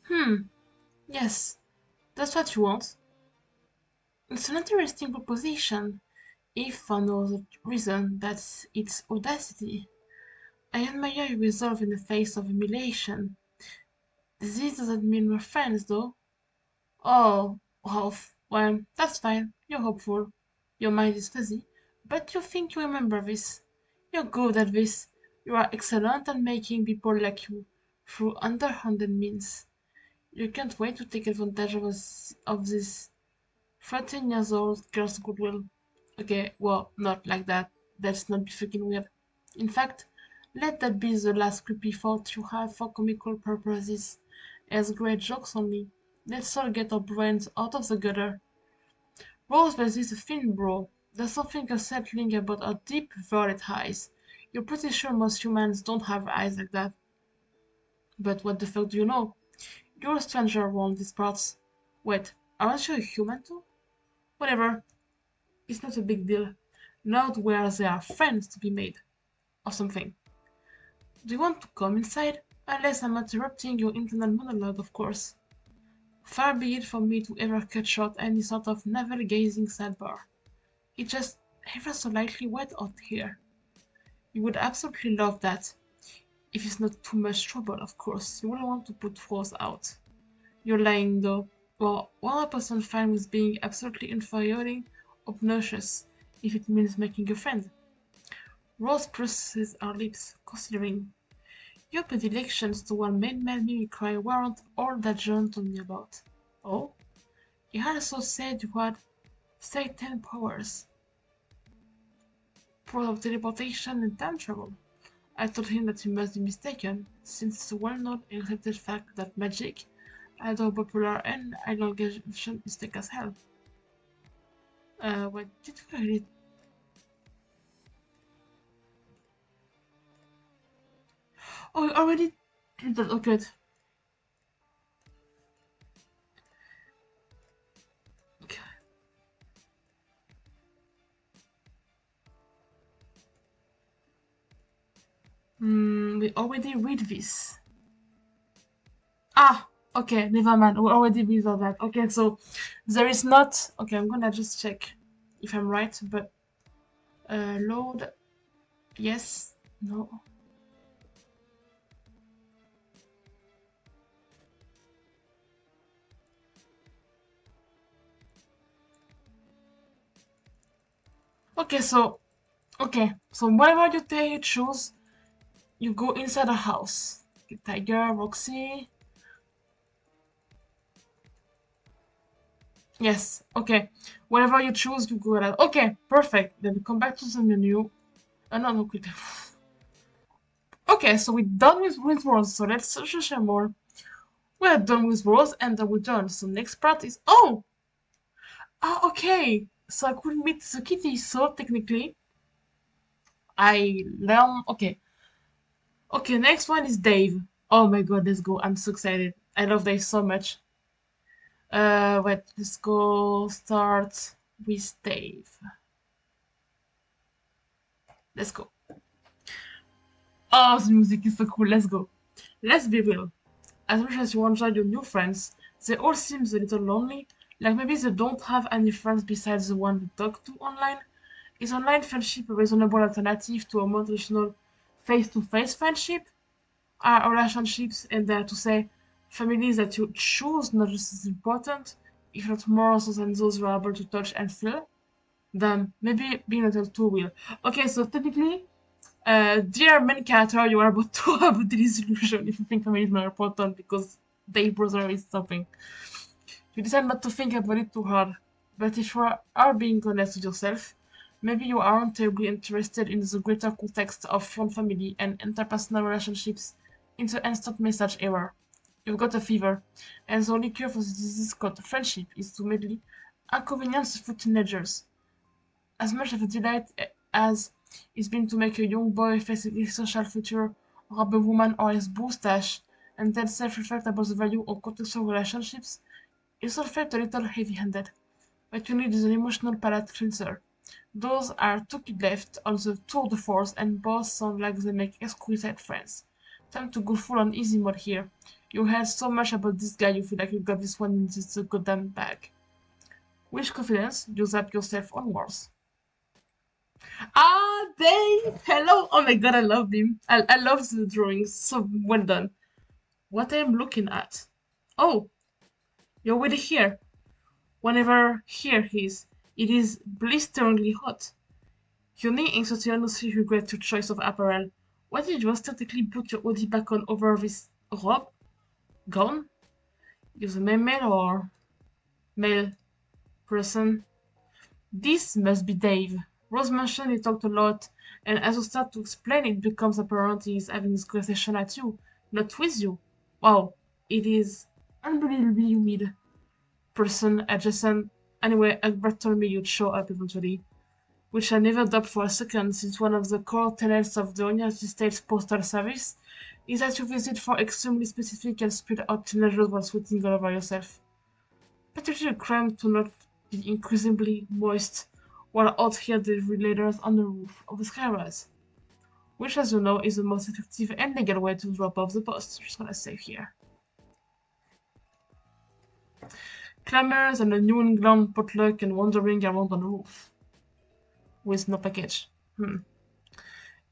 Hmm, yes, that's what you want. It's an interesting proposition, if for no other reason that's its audacity. I admire your resolve in the face of humiliation. This doesn't mean we're friends, though. Oh, Ralph, well, that's fine. You're hopeful. Your mind is fuzzy, but you think you remember this. You're good at this. You are excellent at making people like you through underhanded means. You can't wait to take advantage of this 13 years old girl's goodwill. Okay, well, not like that. Let's not be fucking weird. In fact, let that be the last creepy thought you have for comical purposes. As great jokes only. Let's all get our brains out of the gutter. Rose is a thin bro. There's something unsettling about her deep violet eyes. You're pretty sure most humans don't have eyes like that. But what the fuck do you know? You're a stranger around these parts. Wait, aren't you a human too? Whatever, it's not a big deal. Not where there are friends to be made, or something. Do you want to come inside? Unless I'm interrupting your internal monologue, of course. Far be it from me to ever cut short any sort of navel-gazing sidebar. It's just ever so lightly wet out here. You would absolutely love that. If it's not too much trouble, of course. You wouldn't want to put Rose out. You're lying, though. Well, 100% fine with being absolutely infuriating, obnoxious, if it means making a friend. Rose presses her lips, considering. Your predilections toward main-man mimicry weren't all that John told me about. Oh? He also said you had certain powers. Powers of teleportation and time travel. I told him that he must be mistaken, since it's a well-known and accepted fact that magic, either popular and ideological, is fake as hell. What did we really... Oh, we already did that, oh good. Okay. We already read this. Ah, okay, never mind. We already read all that. Okay, so there is not. Okay, I'm gonna just check if I'm right. But load. Yes. No. Okay, so whatever you choose, you go inside a house. Okay, Tiger, Roxy. Yes. Okay. Whatever you choose, you go that. Okay. Perfect. Then come back to the menu. No, no, quick. Okay, so we're done with words. So let's share more. We're done with words and then we're done. So next part is okay. So I could meet the kitty. So technically, I learn. Okay, okay. Next one is Dave. Oh my god, let's go! I'm so excited. I love Dave so much. Wait, let's go. Start with Dave. Let's go. Oh, the music is so cool. Let's go. Let's be real. As much as you enjoy your new friends, they all seem a little lonely. Like maybe they don't have any friends besides the one they talk to online. Is online friendship a reasonable alternative to a more traditional face-to-face friendship? Are relationships, and dare to say, families that you choose not just as important, if not more so than those you are able to touch and feel? Then maybe being a little too real. Okay, so technically, dear main character, you are about to have a disillusion if you think family is more important because their brother is something. You decide not to think about it too hard. But if you are being honest with yourself, maybe you aren't terribly interested in the greater context of friend family and interpersonal relationships in the instant message era. You've got a fever, and the only cure for the disease called friendship is to medley inconvenience for teenagers. As much of a delight as it's been to make a young boy face his social future, rob a woman or his moustache, and then self-reflect about the value of contextual relationships, it all felt a little heavy-handed. What you need is an emotional palate cleanser. Those are two kids left on the tour de force and both sound like they make exquisite friends. Time to go full on easy mode here. You heard so much about this guy you feel like you got this one in this goddamn bag. With confidence, you zap yourself onwards. Ah, Dave! Hello! Oh my god, I love him. I love the drawings. So well done. What I am looking at. Oh, you're already here. Whenever here is, it is blisteringly hot. Your knee instantaneously regret your choice of apparel. Why did you aesthetically put your hoodie back on over this robe? Gone? You're the male or male person? This must be Dave. Rose mentioned he talked a lot, and as you start to explain, it becomes apparent he's having this conversation at you, not with you. Wow, it is unbelievably humid. Person adjacent. Anyway, Albert told me you'd show up eventually, which I never doubt for a second, since one of the core tenets of the United States Postal Service is that you visit for extremely specific and spread out teenagers while sweating all over yourself. Particularly a crime to not be increasingly moist while out here delivering letters on the roof of the skyrise, which, as you know, is the most effective and legal way to drop off the post. Just gonna save here. Clamors and a New England potluck and wandering around on the roof with no package. It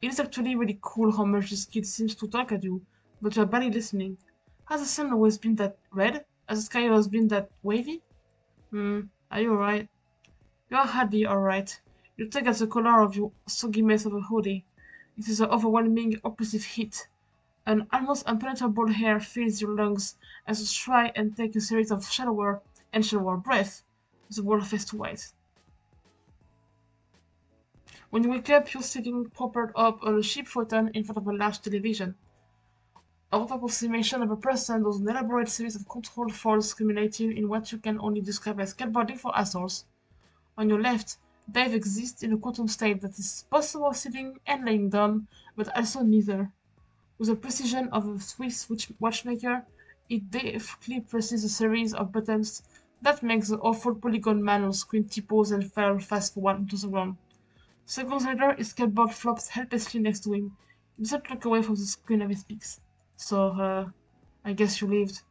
is actually really cool how much this kid seems to talk at you, but you're barely listening. Has the sun always been that red? Has the sky always been that wavy? Are you alright? You're hardly alright. You take at the color of your soggy mess of a hoodie. It is an overwhelming oppressive heat. An almost impenetrable air fills your lungs as you try and take a series of shallower and shallower breaths, the world face to white. When you wake up, you're sitting propped up on a cheap futon in front of a large television. A rough approximation of a person does an elaborate series of controlled falls culminating in what you can only describe as skateboarding for assholes. On your left, Dave exists in a quantum state that is possible sitting and laying down, but also neither. With the precision of a Swiss watchmaker, it deftly presses a series of buttons that makes the awful polygon man on screen t-pose and fall fast forward into the ground. Seconds later, his skateboard flops helplessly next to him. He doesn't look away from the screen as he speaks. So, I guess you lived.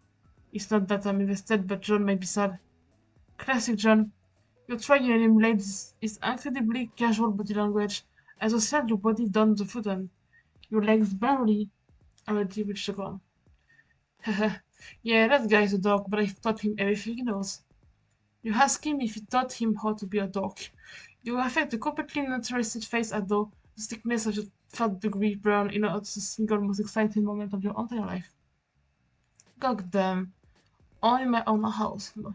It's not that I'm invested, but John may be sad. Classic John. You try and emulate his incredibly casual body language as you slide your body down the futon. Your legs barely already reach the ground. Haha, yeah, that guy's a dork, but I've taught him everything he knows. You ask him if you taught him how to be a dork. You affect a completely uninterested face as though the thickness of your third-degree burn in the single most exciting moment of your entire life. God damn. All in my own house. I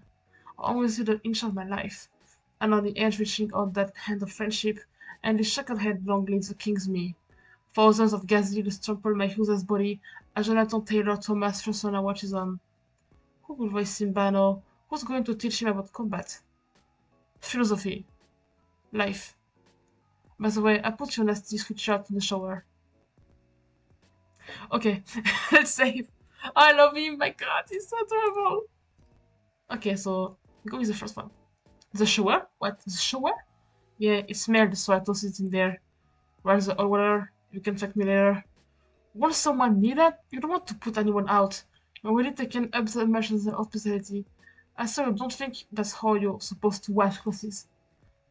always did an inch of my life. And on the edge reaching out that hand of friendship, and the chucklehead long leads the king's me. Thousands of gazelles trample my useless body as Jonathan Taylor Thomas Persona watches on. Who will voice Simba now? Who's going to teach him about combat? Philosophy. Life. By the way, I put your nasty sweatshirt in the shower. Okay, let's save. I love him, my god, he's so adorable. Okay, so go with the first one. The shower? What? The shower? Yeah, it smelled, so I tossed it in there. Where's the old water? You can thank me later. Once someone need that, you don't want to put anyone out. You're really taken up so much as the hospitality. I swear, don't think that's how you're supposed to wash clothes.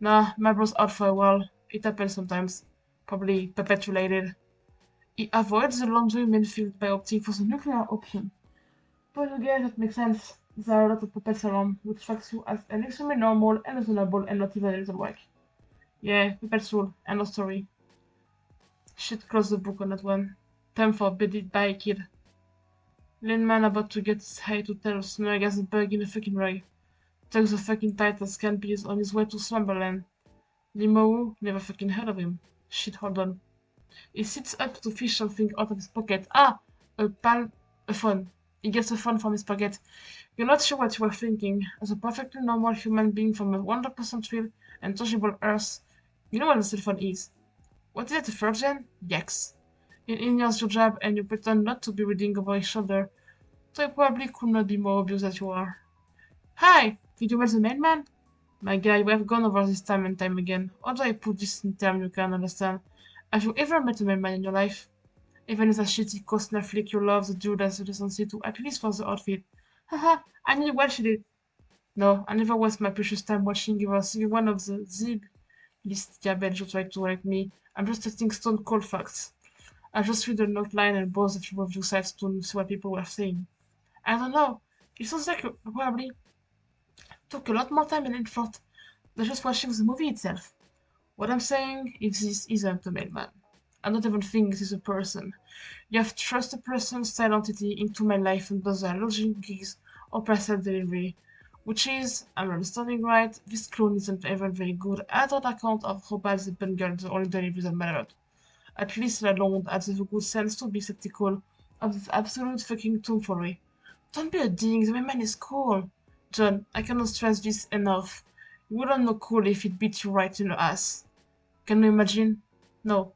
Nah, my bro's out for a while. It happens sometimes. Probably perpetuated. He avoids the laundry minefield by opting for the nuclear option. But again, that makes sense. There are a lot of puppets around, which strikes you as an extremely normal and reasonable and not even a little whack. Yeah, puppets rule, end of story. Shit, close the book on that one. Time for bedded by a kid. Lean man about to get his hay to tell snug as a bug in a fucking rug. Tugs the fucking tight as can be on his way to Slumberland. Limo, never fucking heard of him. Shit, hold on. He sits up to fish something out of his pocket. Ah! A phone. He gets a phone from his pocket. You're not sure what you were thinking. As a perfectly normal human being from a 100% real and tangible earth, you know what a cell phone is. What is it, a third gen? Yes. It ignores your job and you pretend not to be reading over his shoulder, so it probably could not be more obvious that you are. Hi! Did you meet the mailman? My guy, we have gone over this time and time again. How do I put this in terms you can understand? Have you ever met a mailman in your life? Even if that shitty Costner flick you love the dude as a decency to, at least for the outfit. Haha, I knew what she did. No, I never waste my precious time watching even a single one of the Zib list garbage you try to like me. I'm just testing stone cold facts. I just read the noteline and browse a few review sites to see what people were saying. I don't know. It sounds like it probably took a lot more time and effort than just watching the movie itself. What I'm saying is this isn't a mailman. I don't even think this is a person. You have thrust a person's style entity into my life and does their lodging gigs or parcel delivery. Which is, I'm understanding right, this clone isn't even very good at on account of how bad the bungled the only deliveries that mattered. At least alone had the good sense to be skeptical of this absolute fucking tomfoolery. Don't be a ding, the man is cool. John, I cannot stress this enough. You wouldn't know cool if it beat you right in the ass. Can you imagine? No.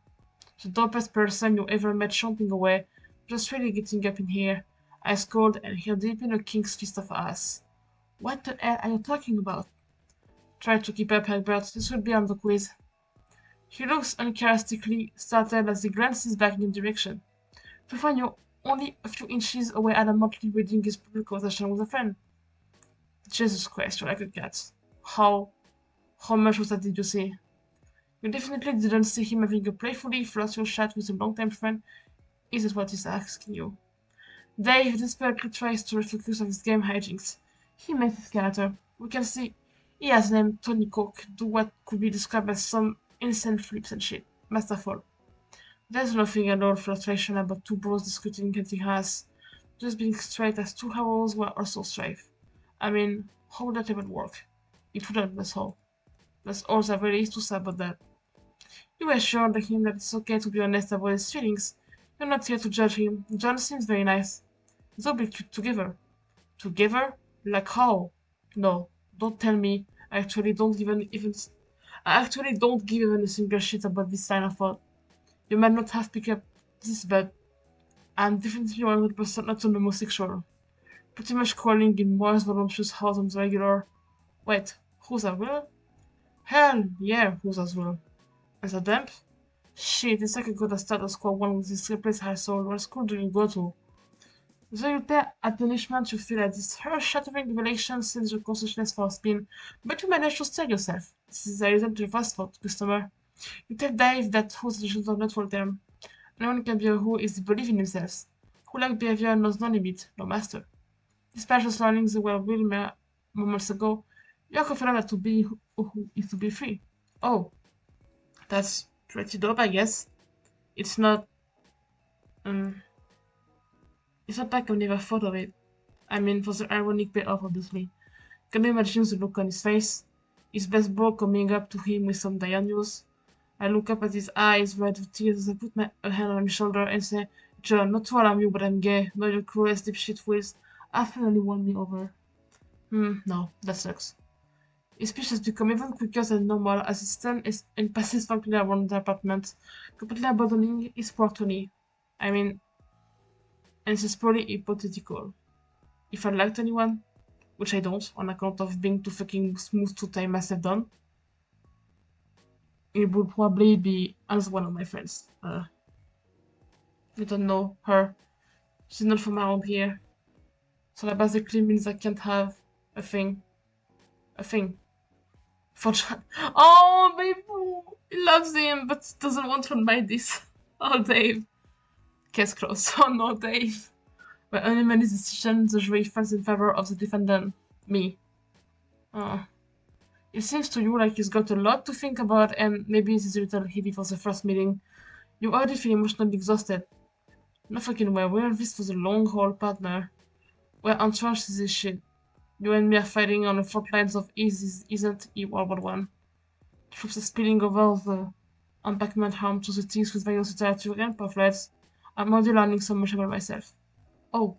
The dopest person you ever met chomping away, just really getting up in here, ice cold and here deep in a king's fist of ass. What the hell are you talking about? Try to keep up, Albert. This will be on the quiz. He looks uncharacteristically startled as he glances back in your direction. To find you only a few inches away adamantly reading his public conversation with a friend. Jesus Christ, you're like a cat. How? How much was that did you see? You definitely didn't see him having a playfully flirtatious chat with a longtime friend, is it what he's asking you? Dave desperately tries to refocus on his game hijinks. He makes his character. We can see he has named Tony Cook do what could be described as some insane flips and shit. Masterful. There's nothing at all frustration about two bros discussing getting ass. Just being straight as two heroes were also strife. I mean, how would that even work? It wouldn't, that's all. That's all there really is to say about that. You assured him that it's okay to be honest about his feelings. You're not here to judge him. John seems very nice. They'll be cute together. Together? Like how? No, don't tell me. I actually don't give even a single shit about this line of thought. You might not have picked up this, but I'm definitely 100% not an homosexual. Pretty much crawling in more voluptuous house than the regular. Wait, who's as well? Hell, yeah, who's as well? As a dump? Shit, it's like I got a status quo one with this replace household. What school do you go to? So you take admonishment you feel at this earth-shattering revelation since your consciousness for a spin, but you manage to steer yourself. This is the reason to your fast food customer. You tell Dave that whose decisions are not for them. No one can be a who is believe in themselves. Who like behavior knows no limit, no master. Despite just learning the were will mere moments ago, you are confident that to be who is to be free. Oh, that's pretty dope, I guess. It's not um it's not like I've never thought of it. I mean for the ironic payoff obviously. Can you imagine the look on his face? His best bro coming up to him with some dire news. I look up at his eyes, red with tears, as I put my a hand on his shoulder and say, John, not to alarm you, but I'm gay. No, your cruelest dipshit ways have finally won me over. No, that sucks. His speech has become even quicker than normal as he stands and passes frankly around the apartment, completely abandoning his poor Tony. I mean, and this is purely hypothetical. If I liked anyone, which I don't, on account of being too fucking smooth to tie myself down, it would probably be as one of my friends. I don't know her. She's not from around here. So that basically means I can't have a thing. A thing. For John. Oh, baby! He loves him, but doesn't want to admit this. Oh, Dave. Case closed. Oh no, Dave. By unanimous decision, the jury falls in favor of the defendant. Me. Oh. It seems to you like he's got a lot to think about and maybe this is a little heavy for the first meeting. You already feel emotionally exhausted. No fucking way, we're in this for the long haul, partner. We're on charge to this shit. You and me are fighting on the front lines of isn't World War One. Troops are spilling over the embankment home to the things with various literature and pamphlets. I'm already learning so much about myself. Oh,